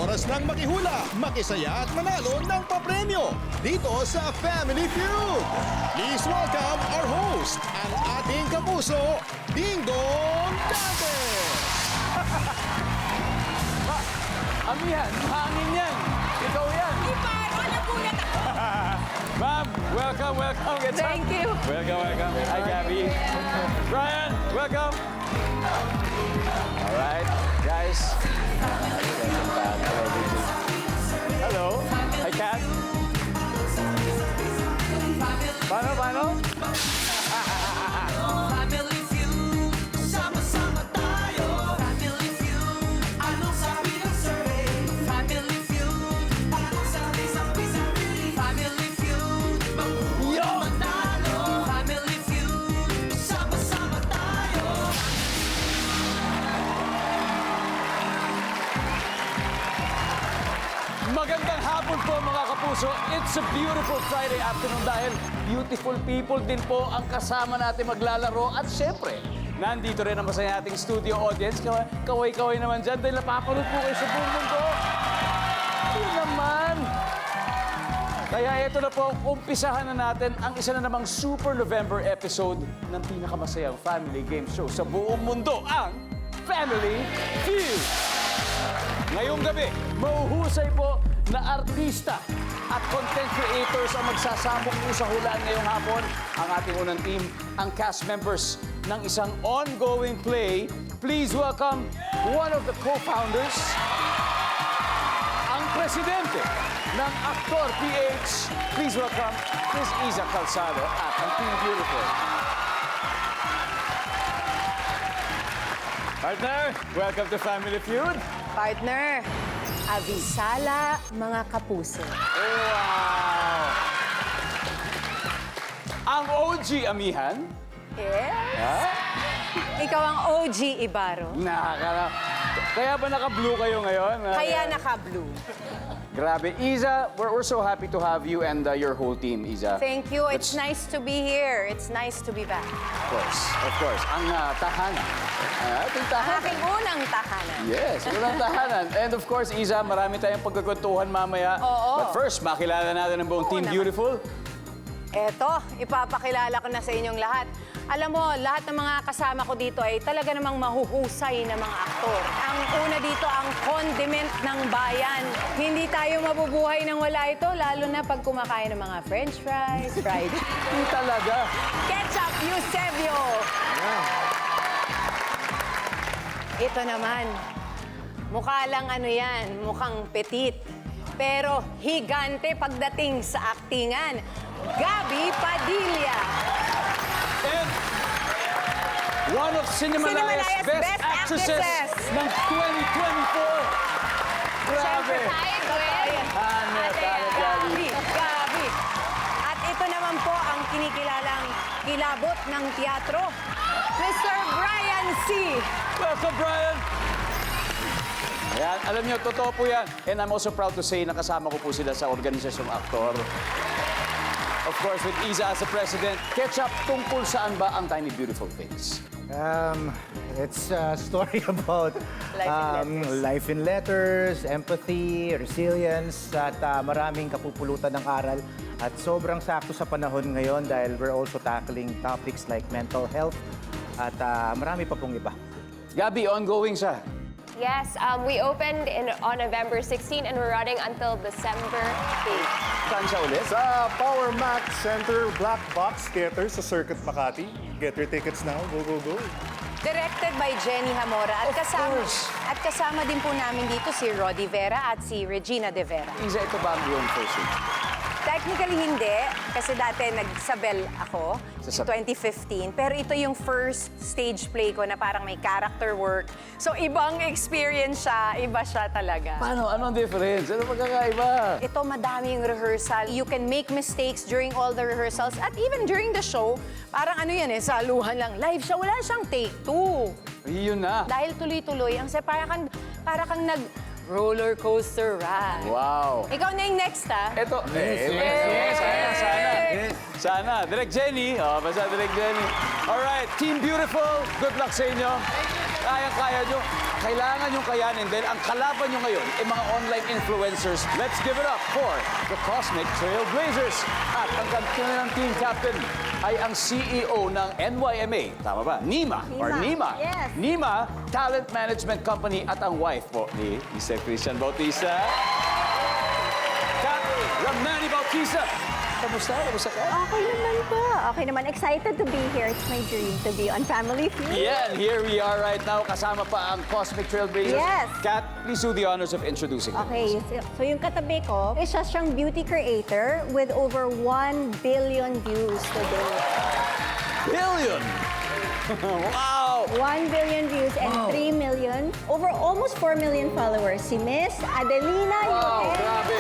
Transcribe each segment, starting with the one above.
oras ng makihula, makisaya at manalo ng papremyo dito sa Family Feud. Please welcome our host, ang ating kapuso, Ding Dong Dantes! Amihan, hangin yan. Ikaw yan. Iparo, nagulat ako. Ma'am, welcome. Get up. Thank you. Welcome. Hi, Gabby. Brian, welcome. All right, guys. Hello. Hi, Kat. Paano? Family Feud, sama-sama tayo. Family Feud, anong sabi ng survey? Family Feud, anong sabi sa sarili? Family Feud, magpupunta manalo. Family Feud, sama-sama tayo. Magandang hapon po mga kapuso. It's a beautiful Friday afternoon dahil beautiful people din po ang kasama natin maglalaro. At syempre, nandito rin ang masaya nating studio audience. Kaway-kaway naman dyan dahil napapanood po kayo sa buong mundo. Hindi naman. Kaya ito na po, umpisahan na natin ang isa na namang Super November episode ng pinakamasayang family game show sa buong mundo, ang Family Feud. Ngayong gabi, mahuhusay po na artista at content creators ang magsasabog po sa hulaan ngayong hapon. Ang ating unang team, ang cast members ng isang ongoing play. Please welcome one of the co-founders, ang presidente ng Actor PH. Please welcome Miss Iza Calzado at ang Team Beautiful. Partner, welcome to Family Feud. Partner, abisala mga kapuso. Wow! Ang OG Amihan. Yes? Ha? Ikaw ang OG Ibaro. Kaya ba naka-blue kayo ngayon? Kaya naka-blue. Grabe. Iza, we're so happy to have you and your whole team, Iza. Thank you. It's Let's- nice to be here. It's nice to be back. Of course. Ang tahanan. Ating Ang tahanan. aking unang tahanan. Yes, unang tahanan. And of course, Iza, marami tayong pagkakwentuhan mamaya. Oo. But first, makilala natin ang buong Oo Team naman. Beautiful. Eto, ipapakilala ko na sa inyong lahat. Alam mo, lahat ng mga kasama ko dito ay talaga namang mahuhusay na mga aktor. Ang una dito, ang condiment ng bayan. Hindi tayo mabubuhay nang wala ito, lalo na pag kumakain ng mga french fries, fried chicken, Hindi talaga. ketchup, Eusebio. Ito naman, mukha lang ano yan, mukhang petit. Pero higante pagdating sa aktingan. Gabi Padilla. And one of Cinemalaya's Best Actresses ng 2024. Grabe. Gabi. At ito naman po ang kinikilalang kilabot ng teatro, Mr. Brian C. Welcome, Brian. Ayan, alam niyo, totoo po yan. And I'm also proud to say, nakasama ko po sila sa organisasyong aktor. Of course, with Iza as the president. Ketchup, tungkol saan ba ang Tiny Beautiful Things? It's a story about life in letters, empathy, resilience, at maraming kapupulutan ng aral. At sobrang sakto sa panahon ngayon dahil we're also tackling topics like mental health at marami pa pong iba. Gabi, ongoing siya. Yes, we opened on November 16 and we're running until December 8. Saan siya ulit? Sa Power Max Center Black Box Theater sa Circuit Makati. Get your tickets now. Go, go, go. Directed by Jenny Hamora. Of course. At kasama din po namin dito si Rodi Vera at si Regina De Vera. Iza, ito ba ang iyong first week? Technically hindi, kasi dati nagsabel ako Sa 2015. Pero ito yung first stage play ko na parang may character work. So ibang experience siya, iba siya talaga. Paano? Ano ang difference? Ano pagkakaiba? Ito madami yung rehearsal. You can make mistakes during all the rehearsals at even during the show. Parang ano yan saluhan lang. Live siya, wala siyang take two. Yun na. Dahil tuloy-tuloy, parang kang nag roller coaster ride. Wow. Ikaw na yung next, ha? Ito. Sana. Direk Jenny. Basta Direk Jenny. Alright, Team Beautiful. Good luck sa inyo. Kaya nyo. Kailangan nyo kayanin dahil ang kalaban nyo ngayon ay mga online influencers. Let's give it up for the Cosmic Trailblazers. At ang kanilang team captain ay ang CEO ng NYMA. Tama ba? Nima. Or Nima. Yes. Nima Talent Management Company at ang wife po ni Mr. Christian Bautista. Kat Ramani Bautista. Kamusta? Kamusta ka? Okay naman po. Okay naman. Excited to be here. It's my dream to be on Family Feud. Yeah, and here we are right now. Kasama pa ang Cosmic Trailblazers. Yes. Kat, please do the honors of introducing them. Okay, so yung katabi ko, isa siyang beauty creator with over 1 billion views today. Billion! Wow! 1 billion views and 3 million, over almost 4 million followers. Si Miss Adelina Wow, Yute. grabe.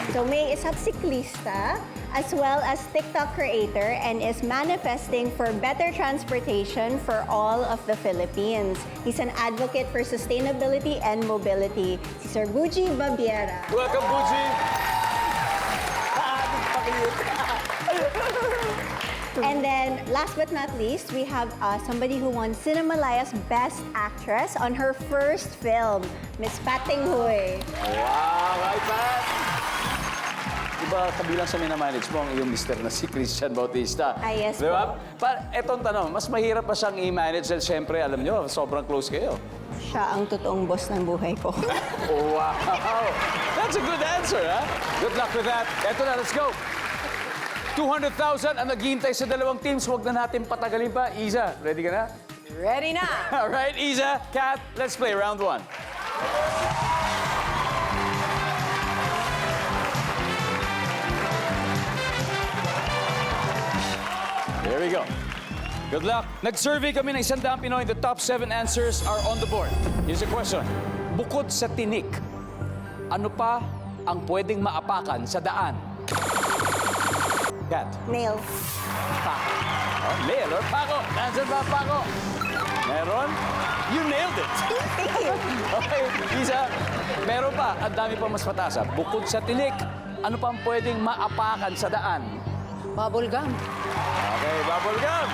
So May is a siklista as well as TikTok creator and is manifesting for better transportation for all of the Philippines. He's an advocate for sustainability and mobility. Si Sir Buji Babiera. Welcome, Buji. And then, last but not least, we have somebody who won Cinemalaya's Best Actress on her first film, Miss Pating Huy. Wow, right back. Diba kabilang sa minamanage mo ang iyong mister na si Christian Bautista? Ah, yes Diba? Etong tanong, mas mahirap pa siyang i-manage dahil syempre, alam nyo, sobrang close kayo. Siya ang totoong boss ng buhay ko. Wow! That's a good answer, ha? Good luck with that. Eto na, let's go. 200,000 ang naghihintay sa dalawang teams. Huwag na natin patagalin pa. Isa, ready ka na? Ready na! All right, Isa, Kat, let's play round one. There we go. Good luck. Nag-survey kami ng 100 Pinoy. The top 7 answers are on the board. Here's a question. Bukod sa tinik, ano pa ang pwedeng maapakan sa daan? Kat. Nail. Pako. Oh, nail or pako? Nandiyan ba ang pako? Meron? You nailed it. Okay, Isa. Meron pa. Ang dami pa mas patasa. Bukod sa tinik, ano pa ang pwedeng maapakan sa daan? Bubble gum. Okay, bubble gum.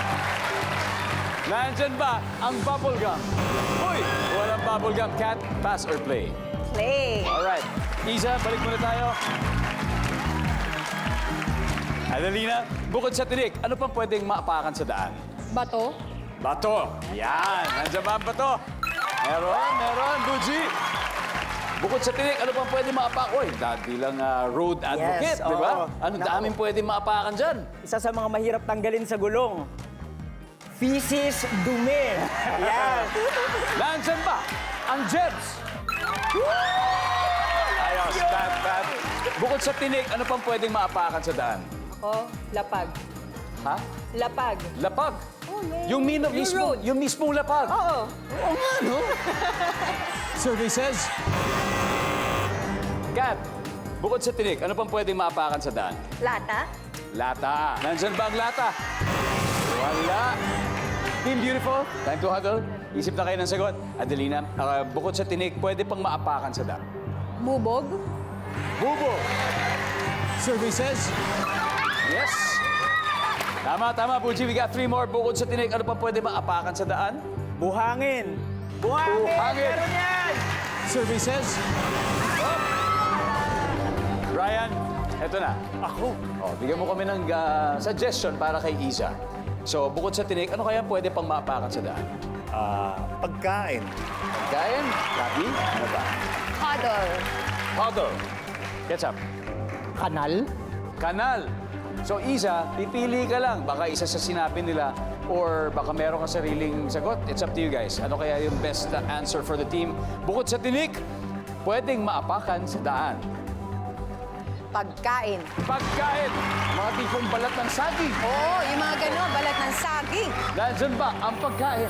Nandyan ba ang bubble gum? Uy, walang bubble gum. Cat, pass or play? Play. Alright. Isa, balik muna tayo. Adelina, bukod sa tinik, ano pang pwedeng maapakan sa daan? Bato. Bato. Yan. Nandiyan ba ang bato? Meron. Buji. Bukod sa tinik, ano pang pwedeng maapakan? Uy, bilang road advocate, Yes, di ba? oo. Ano daming pwedeng maapakan dyan? Isa sa mga mahirap tanggalin sa gulong. Feces dumi. Yan. Nandyan ba ang Jebs? Ayos, pat. Bukod sa tinik, ano pang pwedeng maapakan sa daan? Ako, lapag. Ha? Lapag. Lapag. Oh, yeah. Yung mismo, road. yung mismong lapag. Oo. Oo nga, no? Survey says... Kat, bukod sa tinik, ano pang pwedeng maapakan sa daan? Lata. Lata. Nandyan ba ang lata? Wala. Team Beautiful, time to huddle. Isip na kayo ng sagot. Adelina, bukod sa tinik, pwede pang maapakan sa daan. Bubog. Bubo. Survey says... Yes. Tama, Buji. We got 3 more. Bukod sa tinik, ano pang pwede maapakan sa daan? Buhangin. Buhangin. Buhangin. Meron yan. Survey says... Oh. Ryan, eto na. Ako. Oh, bigyan mo kami ng suggestion para kay Isa. So, bukod sa tinik, ano kaya pwede pang maapakan sa daan? Pagkain. Pagkain? Rabi? Ano ba? Huddle. Huddle. Ketchup. Kanal. Kanal. So, Isa, pipili ka lang. Baka isa sa sinabi nila or baka meron ka sariling sagot. It's up to you guys. Ano kaya yung best answer for the team? Bukod sa tinik, pwedeng maapakan sa daan. Pagkain. Pagkain. Mga tipong balat ng saging. Oo, yung mga gano'n, balat ng saging. Nandyan ba ang pagkain?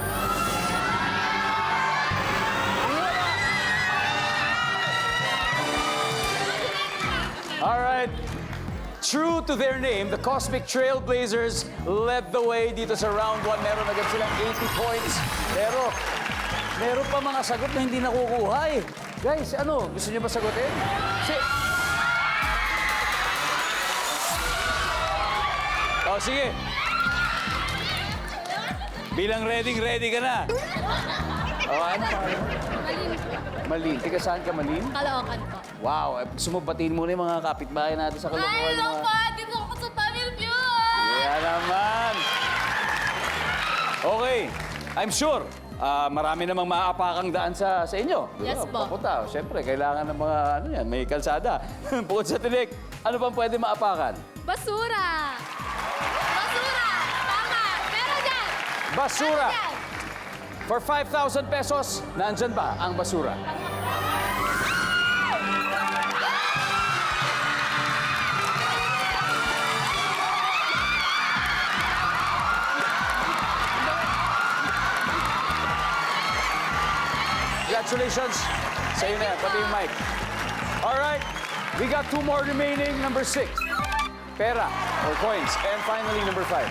All right. True to their name, the Cosmic Trailblazers led the way dito sa round 1. Meron agad silang 80 points. Pero, meron pa mga sagot na hindi nakukuha eh. Guys, ano? Gusto niyo ba sagutin? Oh, sige. Bilang ready ka na. Oh, ano pangalan mo? Malin. Tiga saan ka, Malin? Caloocan po. Wow, sumubatiin muna yung mga kapitbahay natin sa Caloocan. Ay, hello po! Dito ako sa Family Feud! Yan naman. Okay, I'm sure marami namang maapakang daan sa inyo. Di Yes ba? po. Papunta. Siyempre, kailangan ng mga, ano yan, may kalsada. Bukod sa tinik, ano pang pwede maapakan? Basura! Basura! Tama! Meron dyan! Basura! Meron dyan! For 5,000 pesos, nandyan ba ang basura? Congratulations! Sa'yo na yan, pati yung mic. Alright, we got 2 more remaining. Number 6, pera or coins. And finally, number 5.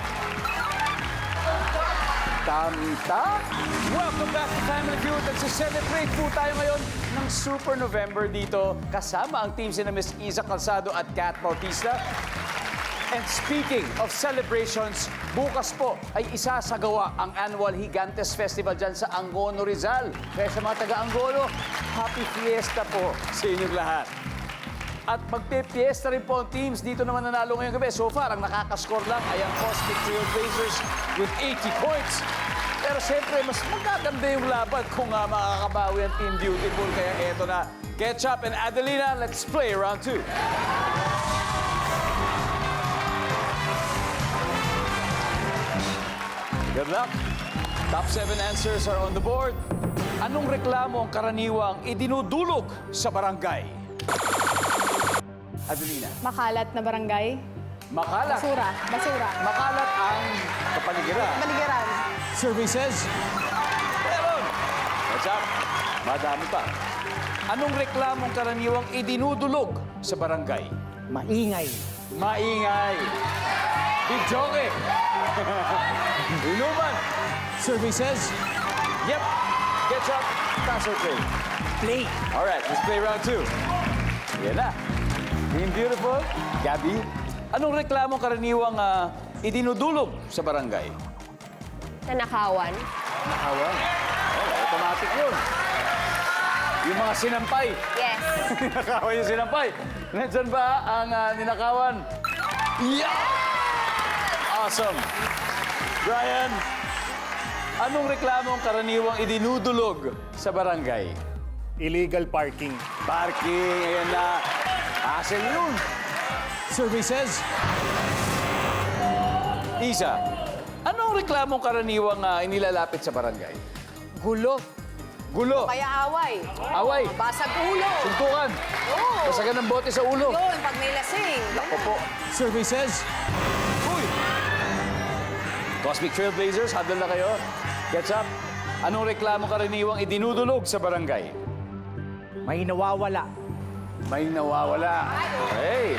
Tamta? Welcome back to Family Feud. Nagse-celebrate po tayo ngayon ng Super November dito. Kasama ang team sina Miss Iza Calzado at Kat Bautista. And speaking of celebrations, bukas po ay isasagawa ang annual Gigantes Festival dyan sa Angono, Rizal. Kaya sa mga taga-Angono, happy fiesta po sa inyong lahat. At magpe-fiesta rin po ang teams dito naman nanalo ngayong gabi. So far, ang nakakascore lang ay ang Cosmic Trailblazers with 80 points. Pero siyempre, mas magaganda yung laban kung makakabawi ang Team Beautiful. Kaya eto na, Ketchup and Adelina, let's play round 2. Good luck. Top 7 answers are on the board. Anong reklamo ang karaniwang idinudulog sa barangay? Adelina. Makalat na barangay. Makalat. Basura. Basura. Makalat ang kapaligiran. Baligiran. Services. Meron. Watch out. Madami pa. Anong reklamong karaniwang idinudulog sa barangay? Maingay. Maingay. Bidyoke. Inuman. Services. Yep. Ketchup. Pass or play? Play. All right, let's play round 2. Yan na. Team Beautiful, Gabby. Anong reklamo karaniwang idinudulog sa barangay? Nanakawan. Nakawan. Oh, automatic yun. Yung mga sinampay. Yes. Ninakawan yung sinampay. Nandyan ba ang ninakawan? Yeah! Awesome. Brian, anong reklamo karaniwang idinudulog sa barangay? Illegal parking. Parking, ayan na. Hassle yun. Services. Isa, anong reklamong karaniwang inilalapit sa barangay? Gulo. Gulo. Kaya away. Away. Basag ulo. Suntukan. Oo. Basagan ng bote sa ulo. Yun, pag may lasing. Ako po. Services. Uy! Cosmic Trailblazers, hadal na kayo. Ketchup, anong reklamo karaniwang idinudulog sa barangay? May nawawala. May nawawala. Okay.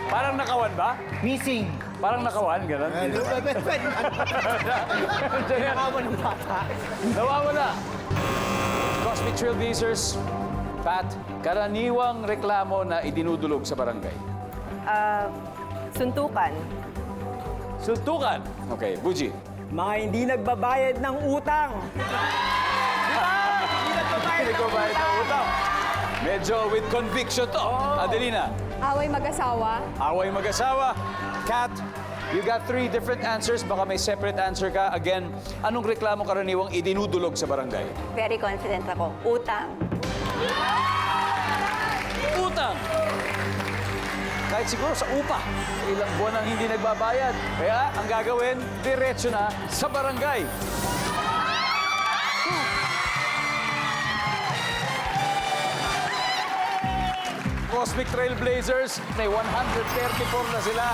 Parang nakawan ba? Missing. Parang nakawan, gano'n. Nakawan ng bata. Nawawala. Cosmic Trailblazers, Pat, karaniwang reklamo na idinudulog sa barangay. Suntukan. Suntukan. Okay, Buji. Mga hindi nagbabayad ng utang. Nagbabayad ng utang. Medyo with conviction to. Adelina. Away mag-asawa. Away mag-asawa. Kat, you got 3 different answers. Baka may separate answer ka. Again, anong reklamo karaniwang idinudulog sa barangay? Very confident ako. Utang. Utang! Kahit siguro sa upa. Ilang buwan ang hindi nagbabayad. Kaya ang gagawin, diretso na sa barangay. Cosmic Trailblazers, may 134 na sila.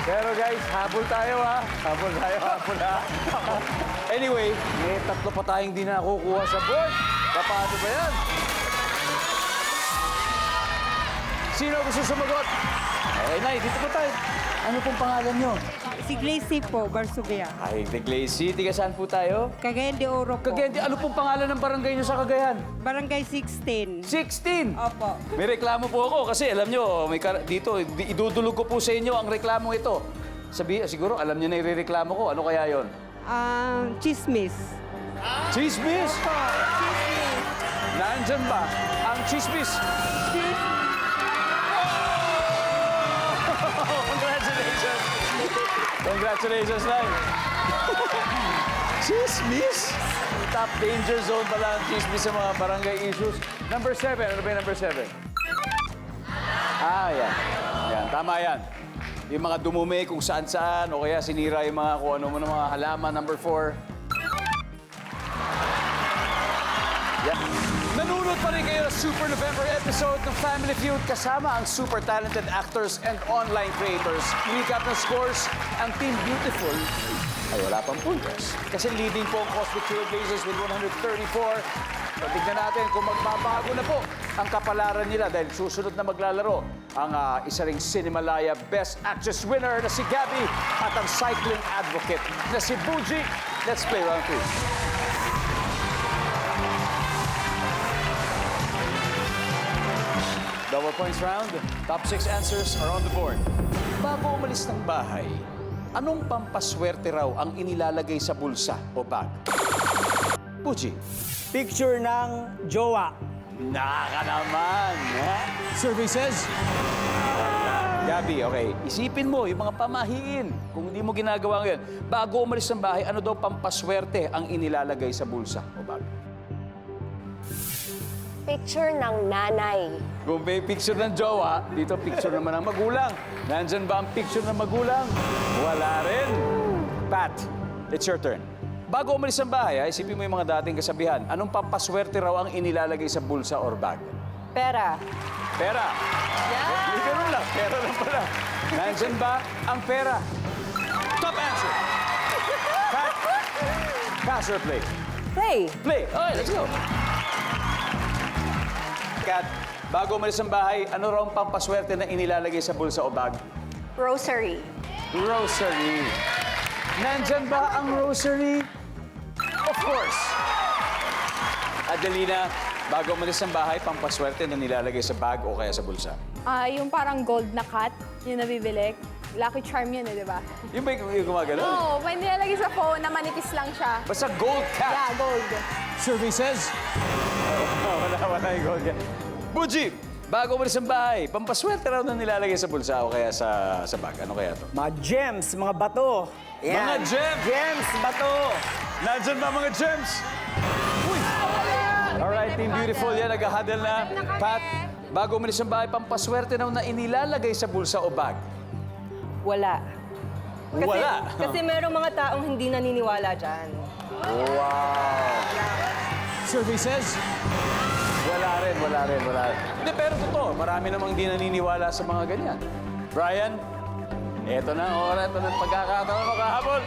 Pero guys, habol tayo ha. Habol tayo, habol ha. Anyway, may 3 pa tayong di nakukuha sa board. Paano ba yan? Sino gusto sumagot? Okay, Nay, dito po tayo. Ano pong pangalan nyo? Si Gracie po, Barsubia. Ay, de Glacy. Tiga saan po tayo? Cagayan de Oro po. Cagayan. Ano pong pangalan ng barangay nyo sa Cagayan? Barangay 16. 16! Opo. May reklamo po ako kasi alam nyo, dito, idudulog ko po sa inyo ang reklamong ito. Siguro alam nyo na irereklamo ko. Ano kaya yon? Chismis. Chismis? Nandyan ba ang chismis? Congratulations! Congratulations, Nay! Chismis? Top danger zone pala ang chismis sa mga barangay issues. Number 7. Ano ba yung number 7? Ah, yan. Yan, tama yan. Yung mga dumumi kung saan-saan o kaya sinira yung mga kung ano mo ng mga halaman. Number 4. Yeah. Nanonood pa rin kayo sa Super November episode ng Family Feud kasama ang super talented actors and online creators. Recap ng scores, ang Team Beautiful ay wala pang puntos. Kasi leading po ang Cosmic Trailblazers with 134. So, tignan natin kung magbabago na po ang kapalaran nila dahil susunod na maglalaro ang isa ring Cinemalaya Best Actress winner na si Gabby at ang cycling advocate na si Buji. Let's play round 2. Double points round. Top 6 answers are on the board. Bago umalis ng bahay, anong pampaswerte raw ang inilalagay sa bulsa o bag? Puji. Picture ng jowa. Naka naman. Survey says? Gabi, okay. Isipin mo yung mga pamahiin. Kung hindi mo ginagawa ngayon, bago umalis ng bahay, ano daw pampaswerte ang inilalagay sa bulsa o bag? Picture ng nanay. Kung may picture ng jowa, dito picture naman ng magulang. Nandyan ba ang picture ng magulang? Wala rin. Pat, it's your turn. Bago umalis ng bahay, isipin mo yung mga dating kasabihan. Anong pampaswerte raw ang inilalagay sa bulsa or bag? Pera. Pera. Hindi ganun lang. Pera lang pala. Nandyan ba ang pera? Top answer. Pat, pass or play? Play. Play. Okay, let's go. Kat, bago umalis ng bahay, ano raw ang pampaswerte na inilalagay sa bulsa o bag? Rosary. Rosary. Nandyan ba ang rosary? Of course. Adelina, bago umalis ng bahay, pampaswerte na nilalagay sa bag o kaya sa bulsa? Yung parang gold na cut, yung nabibili. Lucky Charm yun di ba? Yung ba yung gumagano? Oo, may nilalagay sa phone na manipis lang siya. Basta gold cat. Yeah, gold. Survey says? Wala yung gold cat. Buji, bago umalis ng bahay, pampaswerte raw na nilalagay sa bulsa o kaya sa bag. Ano kaya to? Mga gems, mga bato. Mga gems! Gems, bato. Nandyan ba mga gems? Uy! Alright, Team Beautiful, yan, nag-huddle na. Pat, bago umalis ng bahay, pampaswerte na nilalagay sa bulsa o bag? Wala. Wala. Kasi merong mga taong hindi naniniwala dyan. Wow! Survey says? Wala rin. Hindi, pero totoo, marami namang hindi naniniwala sa mga ganyan. Brian, eto na ang oras, eto na ang pagkakataon makahabol.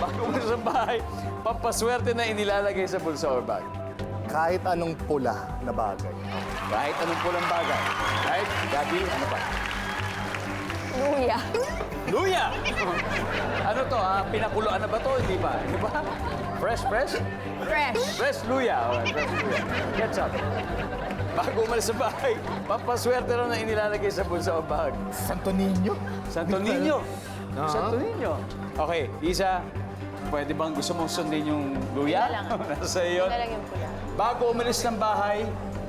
Bago umalis ng bahay, pampaswerte na inilalagay sa bulsa or bag. Kahit anong pula na bagay. Kahit anong pulang bagay. Right? Gabi, ano pa? Luya. Luya! Ano to, pinakuluan na ba to? Hindi ba? Di ba? Fresh? Fresh. Fresh luya. Okay, fresh luya. Ketchup. Bago umalis sa bahay, pampaswerte lang na inilalagay sa bulsa o bag. Santo Niño. Santo Niño. Santo Niño. Okay, Isa, pwede bang gusto mong sundin yung luya? Nasa iyo. Wala lang yung pula. Bago umalis ng bahay,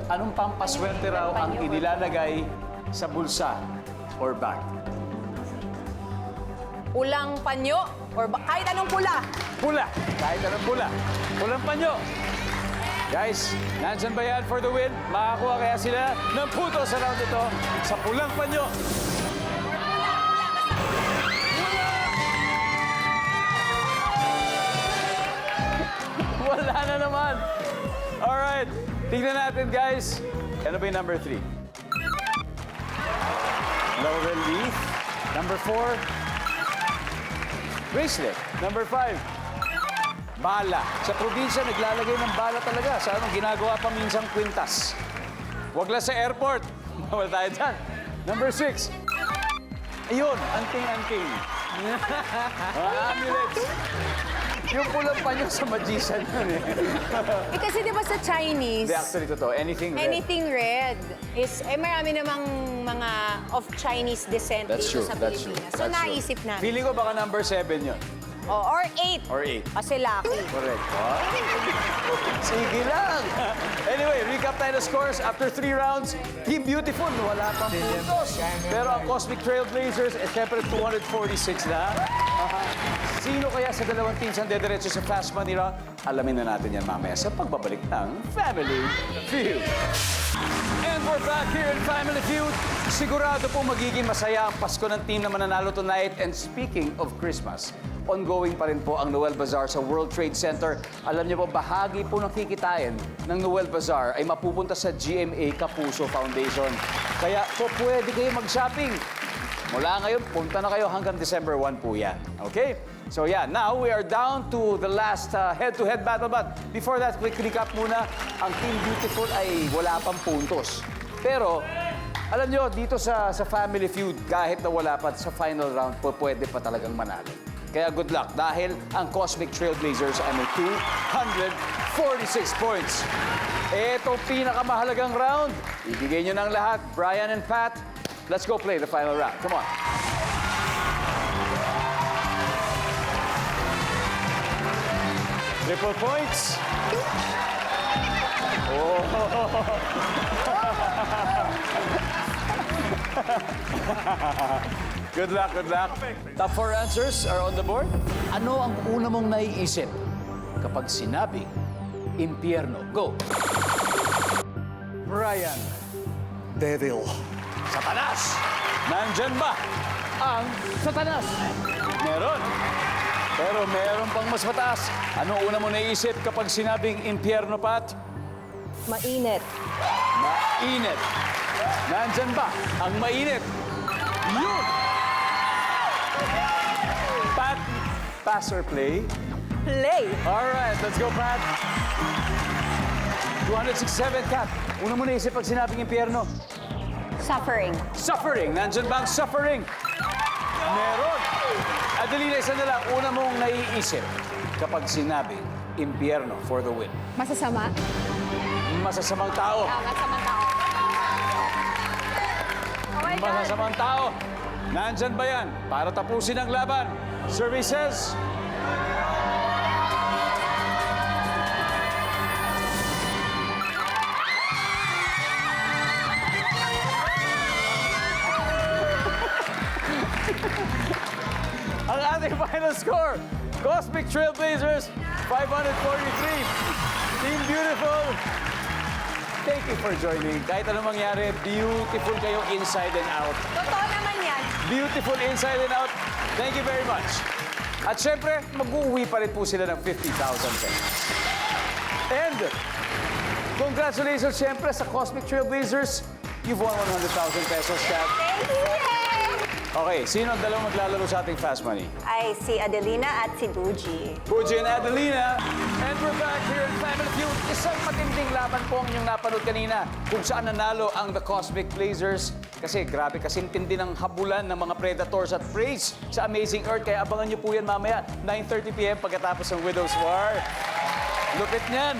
anong pampaswerte raw ang inilalagay sa bulsa or bag? Ulang panyo or kahit anong pula. Pula. Kahit anong pula. Pulang panyo. Guys, nandyan ba yan for the win? Makakuha kaya sila ng punto sa round ito sa pulang panyo. Wala na naman. Alright, tingnan natin guys. Ano ba yung number 3? Laurel leaf. Number 4. Bracelet. Number 5. Bala. Sa probinsya, naglalagay ng bala talaga. Sa anong ginagawa pa minsang kwintas. Huwag lang sa airport. Wala tayo dyan. Number 6. Ayun, anting-anting. Amulets. Yung pulang panyo sa magician yun eh. Kasi di ba sa Chinese, Hindi, actually totoo. Anything red. anything red is, marami namang mga of Chinese descent That's dito true. sa That's true. Pilipinas. So That's true. naisip namin. Feeling ko baka number 7 yun. Or 8. Or 8. Kasi lucky. Correct. Sige lang. Anyway, recap tayo ng scores. After 3 rounds, Team Beautiful, wala pang puntos. Pero ang Cosmic Trailblazers, syempre 246 na. Sino kaya sa dalawang teams ang dediretso sa Fast Money Round? Alamin na natin yan mamaya sa pagbabalik ng Family Feud. And we're back here in Family Feud. Sigurado po magiging masaya ang Pasko ng team na mananalo tonight. And speaking of Christmas, ongoing pa rin po ang Noel Bazaar sa World Trade Center. Alam niyo po, bahagi po ng kikitain ng Noel Bazaar ay mapupunta sa GMA Kapuso Foundation. Kaya po pwede kayo mag-shopping. Mula ngayon, punta na kayo hanggang December 1 po yan. Okay? So yeah, now we are down to the last head-to-head battle. But before that, quick recap muna. Ang Team Beautiful ay wala pang puntos. Pero, alam nyo, dito sa Family Feud, kahit na wala pa sa final round, pwede pa talagang manalo. Kaya good luck dahil ang Cosmic Trailblazers ay may 246 points. Etong pinakamahalagang round, ibigay nyo ng lahat. Brian and Pat, let's go play the final round. Come on. Triple points. Oh. Good luck, good luck. Top 4 answers are on the board. Ano ang una mong naiisip kapag sinabi impyerno? Go. Brian. Devil. Satanas. Nandyan ba ang Satanas? Meron. Pero meron pang mas mataas. Ano una mo naiisip kapag sinabing impyerno, Pat? Mainit. Mainit. Nandyan ba ang mainit? Yun! Pat, pass or play? Play. All right, let's go, Pat. 267, Kat. Una mo naisip pag sinabing impyerno? Suffering. Suffering. Nandyan ba ang suffering? Meron. Adelina, isa na lang. Una mong naiisip kapag sinabing impyerno for the win. Masasama? Masasamang tao. Masamang tao. Oh my God. Masasamang tao. Nandyan ba yan? Para tapusin ang laban. Services. Ang ating final score, Cosmic Trailblazers, 543. Team Beautiful, thank you for joining. Kahit anong mangyari, beautiful kayo inside and out. Totoo naman yan. Beautiful inside and out. Thank you very much. At syempre, mag-uwi pa rin po sila ng 50,000 pesos. And, congratulations syempre sa Cosmic Trailblazers. You've won 100,000 pesos, Kat. Thank you. Okay, sino ang dalawang maglalaro sa ating Fast Money? Ay si Adelina at si Buji. Buji and Adelina. And we're back here in Family Feud. Isang matinding laban po ang inyong napanood kanina kung saan nanalo ang The Cosmic Blazers. Kasi grabe kasing tindi ng habulan ng mga predators at preys sa Amazing Earth. Kaya abangan niyo po yan mamaya, 9:30 p.m. pagkatapos ng Widow's War. Lupit niyan.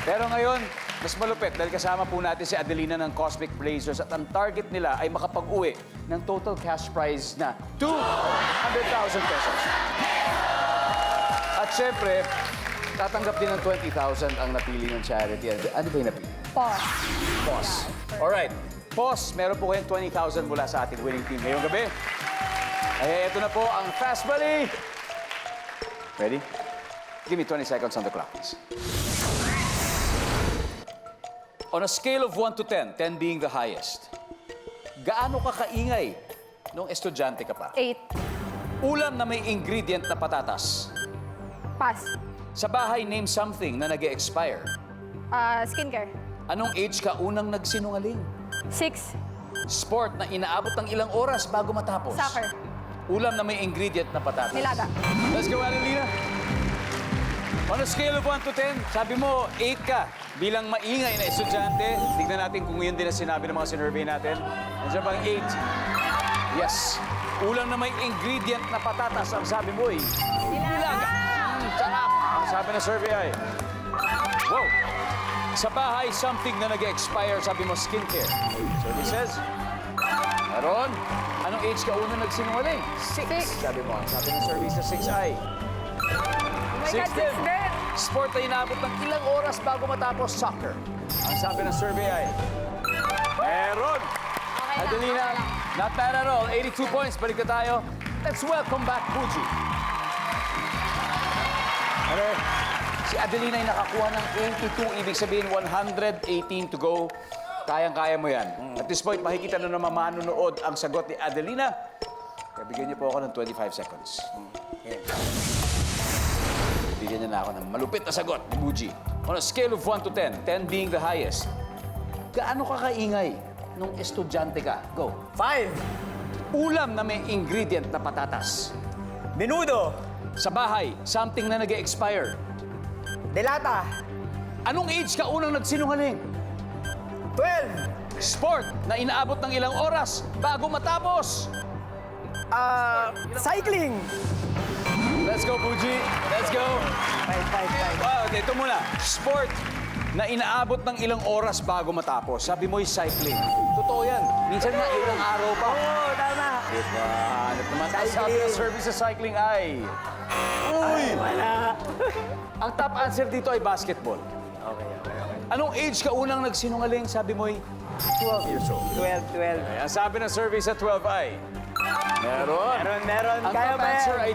Pero ngayon, mas malupit dahil kasama po natin si Adelina ng Cosmic Blazers at ang target nila ay makapag-uwi ng total cash prize na 200,000 pesos. At syempre, tatanggap din ng 20,000 ang napili ng charity. Ano ba yung napili? Pause. POS. Alright. POS, meron po kayong 20,000 mula sa ating winning team ngayong gabi. Ay, ito na po ang Fast Money. Ready? Give me 20 seconds on the clock, please. On a scale of 1 to 10, 10 being the highest, gaano ka kaingay nung estudyante ka pa? 8. Ulam na may ingredient na patatas. Pass. Sa bahay, name something na nag-expire. Skincare. Anong age ka unang nagsinungaling? 6. Sport na inaabot ng ilang oras bago matapos. Soccer. Ulam na may ingredient na patatas. Nilaga. Let's go, Adelina. On a scale of 1 to 10, sabi mo, 8 ka. Bilang maingay na estudyante, tignan natin kung yun din ang sinabi ng mga sinurvey natin. Nandiyan bang 8? Yes. Ulam na may ingredient na patatas, ang sabi mo ay nilaga. Sarap. Ang sabi ng survey ay, wow. Sa bahay, something na nag-expire, sabi mo, skincare. Survey says, meron. Anong age ka una nagsinungaling? 6. Sabi mo. Sabi ng survey sa 6 ay... Oh my God, 6 din! Sport na inabot ng ilang oras bago matapos soccer. Ang sabi ng survey ay... Meron! Adelina, not bad at all. 82 points. Balik na tayo. Let's welcome back Fuji. Okay. Si Adelina ay nakakuha ng 82, ibig sabihin 118 to go. Kayang-kaya mo yan. At this point, makikita na naman manonood ang sagot ni Adelina. Kaya bigyan niyo po ako ng 25 seconds. Bigyan niya na ako ng malupit na sagot ni Fuji. On a scale of 1 to 10, 10 being the highest, gaano ka kaingay nung estudyante ka? Go. 5. Ulam na may ingredient na patatas. Menudo. Sa bahay, something na nag-expire. Delata. Anong age ka unang nagsinungaling? 12. Sport na inaabot ng ilang oras bago matapos. Cycling. Let's go, Fuji. Let's go. 5. Wow, ito muna. Sport na inaabot ng ilang oras bago matapos. Sabi mo'y cycling. Totoo yan. Minsan nga, ilang araw pa. Oo, tama. Diba? Ano naman ang sabi Cycling. ng service sa cycling ay... Uy! Wala. Ang top answer dito ay basketball. Okay. Anong age ka unang nagsinungaling? Sabi mo'y 12 years old. 12. Ay, ang sabi ng survey sa 12 ay... Meron. Meron. Ang Kaya top ba yan? answer ay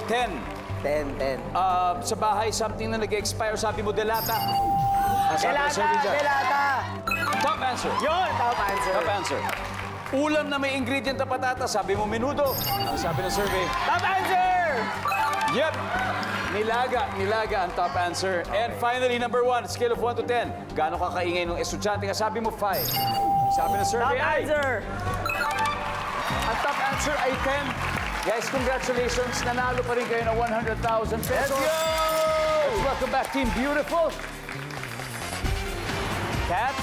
10. 10. Sa bahay, something na nag-expire, sabi mo, delata. Ang sabi ng survey dyan. Delata. Top answer. Yun, top answer. Top answer. Ulam na may ingredient na patata, sabi mo, menudo. Ang sabi ng survey. Top answer! Yep. Nilaga ang top answer. And finally, number 1, scale of 1 to 10. Gaano ka kaingay nung estudyante ka? Sabi mo, 5. Sabi ng survey Top ay... answer! Ang top answer ay 10. Guys, congratulations. Nanalo pa rin kayo ng 100,000 pesos. Let's go! Let's welcome back Team Beautiful. Kat,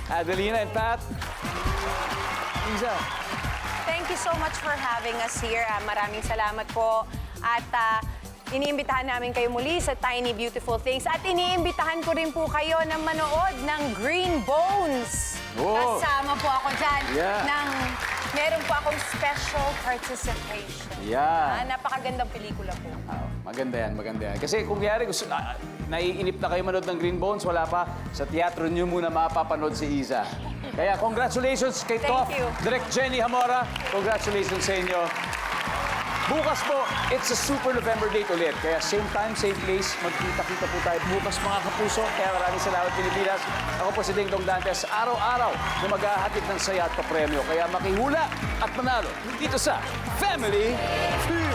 Adelina, and Pat. Isa. Thank you so much for having us here. Maraming salamat po. At iniimbitahan namin kayo muli sa Tiny Beautiful Things. At iniimbitahan ko rin po kayo na manood ng Green Bones. Oh. Kasama po ako dyan. Yeah. Meron po akong special participation. Yeah. Napakagandang pelikula po. Maganda yan. Kasi kung kaya gusto, naiinip na kayo manood ng Green Bones, wala pa, sa teatro nyo muna mapapanood si Isa. Kaya congratulations kay Thank Top, you. Direk Jenny Hamora. Congratulations sa inyo. Bukas po, it's a Super November date ulit. Kaya same time, same place, magkita-kita po tayo bukas mga kapuso. Kaya maraming salamat Pilipinas. Ako po si Ding Dong Dantes, araw-araw na maghahatid ng saya at papremyo. Kaya makihula at manalo dito sa Family Feud.